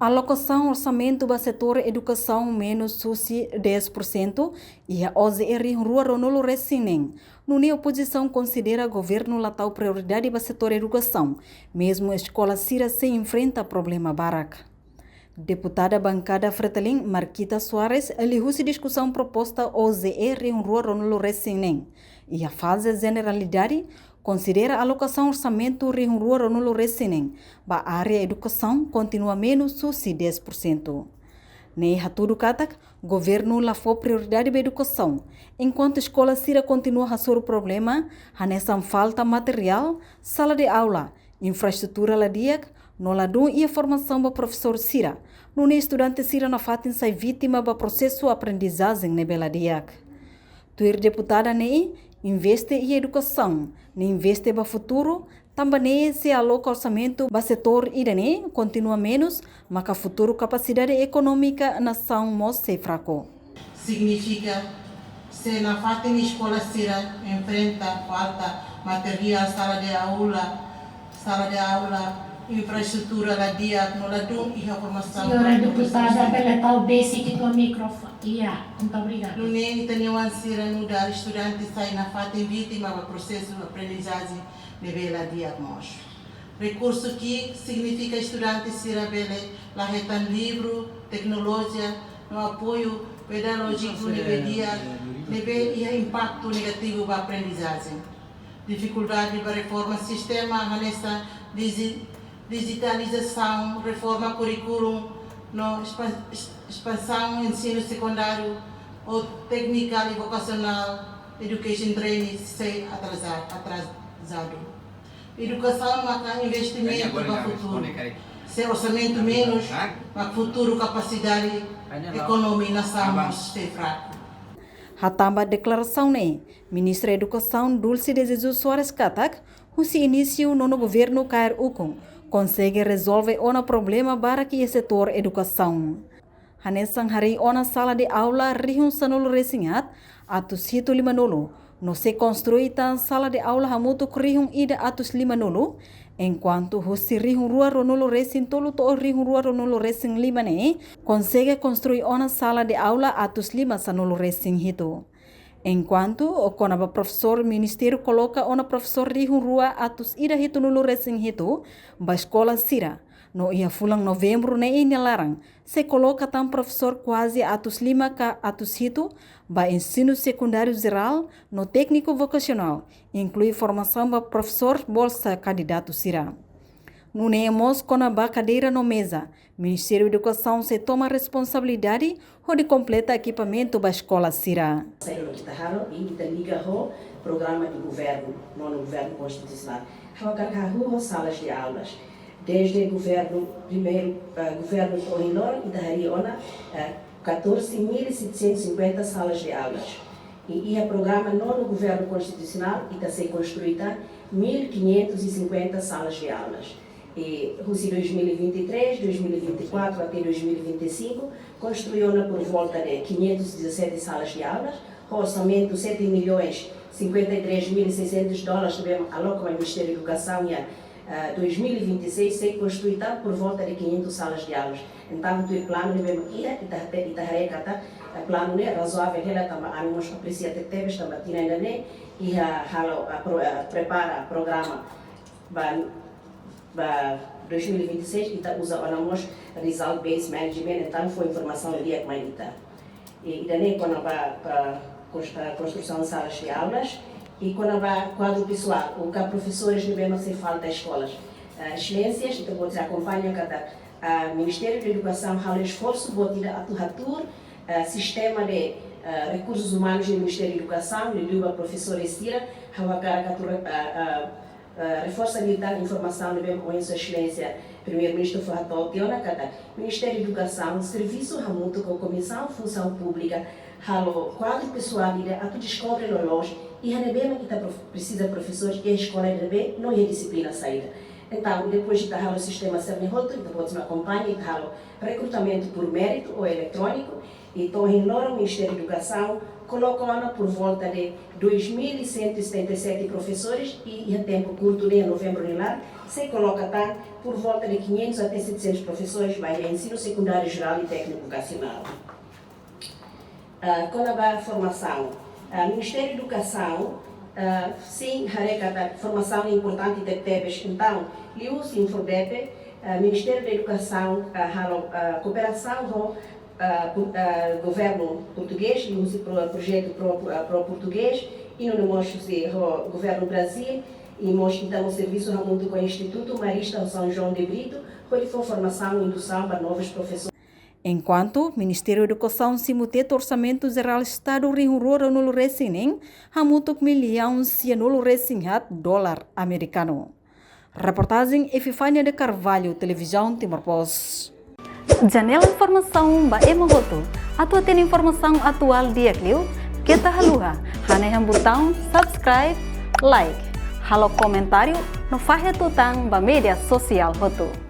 Alocação orçamento do setor educação menos SUSI 10% e a OZR rua Ronolo Recinem. No oposição considera governo latal prioridade do setor educação, mesmo a escola Cira se enfrenta problema baraca. Deputada bancada Fretilin Marquita Soares elihusi discussão proposta OZR rua Ronolo Recinem e a fase generalidade considera a alocação orçamento rua Ronolo Recinem, ba área educação continua menos SUSI 10%. Nei hatudu katak, governo lafou prioridade da educação, enquanto a escola Cira continua a ser o problema, hanesan falta material, sala de aula, infraestrutura ladiak, no ladu e a formação do professor Cira. No estudante Cira na fatin sai vítima do processo aprendizagem ne beladiak. Tuir deputada nei investe em educação, nem investe para o futuro, também se aloca orçamento para o setor irane continua menos, mas que a futuro capacidade econômica nação mostra fraco. Significa se na fatin escola Cira enfrenta falta material, sala de aula, infraestrutura lá dia, no lado e a formação. Senhora deputada, pela tal basic do microfone. Muito obrigada. No nem tenho Cira no dar estudantes sai na fatin vítima do processo de aprendizagem de bela dia nós. Recurso que significa estudantes Cira bele lá retan livro, tecnologia, no apoio pedagógico de dia, e impacto negativo para a aprendizagem. Dificuldade para reforma sistema, nessa digitalização, reforma currículo, no expansão ensino secundário ou técnica e vocacional, education training se atrasado. Educação marca investimento para o futuro. Se orçamento menos, para o futuro capacidade econômica nação se fraco. Hatamba declaração ne, Ministra da Educação Dulce de Jesus Soares Katak, se início no governo Cair Ukung, consegue resolver o problema para que o setor educação. Hanesan hari ona sala de aula rihun sanulu resingat, atus hitu lima nulu, no se construi tan sala de aula hamutu rihun ida atus lima nulu, enquanto husi rihun rua ronulu resin tolu to rihun rua ronulu resin lima ne, consegue construir ona sala de aula atus lima sanulu resin hitu. Enquanto o conaba professor ministério coloca ona professor rihun rua atus ida hitu nulu resin hitu, ba escola Cira. No ia fulang novembro ne ini larang, se coloca tam professor quase atus lima ka atus hitu, ba ensino secundário geral, no técnico vocacional, inclui formação ba professor bolsa candidato Cira. No neemos com a cadeira no mesa, Ministério da Educação se toma responsabilidade de completa equipamento da escola Cira. Kita liga o programa de governo, no governo constitucional. Há salas de aulas. Desde o governo Torinor, Itahariona, 14.750 salas de aulas. E o programa no governo constitucional está se construída 1.550 salas de aulas. E em 2023, 2024 até 2025, construiu por volta de 517 salas de aulas, orçamento de 7.053.600 dólares tivemos alocado ao Ministério da Educação e 2026 se construirá por volta de 500 salas de aulas. Então, o plano de Bemoquia, Itaharecata, o plano é razoável, ela também animos aprecia que teve, também tinha ainda nem, e prepara o programa para 2026, e usa o Result Based Management, então foi informação do dia que mais está. E daí, quando vai para a construção de salas de aulas, e quando vai quadro pessoal, o que professores devemos ser falta escolas. Excelências, então você acompanha cada Ministério da Educação, há esforço botida a atuatur, sistema de recursos humanos do Ministério da Educação, de Luba professores Cira, reforça a informação devemos com sua excelência, primeiro-ministro Fatou Tiona, cada Ministério da Educação, serviço ramuto com comissão, função pública, halo quadro pessoal a tu descobre no loja e a que precisa professores e a escola não é disciplina saída. Então, depois de o sistema Cernihoto, depois me acompanha e recrutamento por mérito ou eletrônico, então, em Nora, o Ministério da Educação colocou por volta de 2.177 professores e em tempo curto, em novembro, se coloca por volta de 500 até 700 professores para ensino secundário geral e técnico vocacional. Com a formação, o Ministério da Educação, sim, a formação importante de TEBES, então, ele usa o Infodep, o Ministério da Educação, a cooperação com o governo português, ele usa o projeto para o português, e no mostra o governo Brasil, e mostra então o serviço junto com o Instituto Marista São João de Brito, onde foi formação e indução para novos professores. Enquanto o Ministério da Educação simultâneo orçamento geral Estado rinhurora no resinem, hamutuk milhões no resinhat dólar americano. Reportagem Efifânia de Carvalho, Televisão Timor-Post. Janela Informação ba Emogoto. Atua tem informação atual dia Clio, kita haluha, haneham botão subscribe, like, halo comentário, no fahe tutang ba media sosial hotu.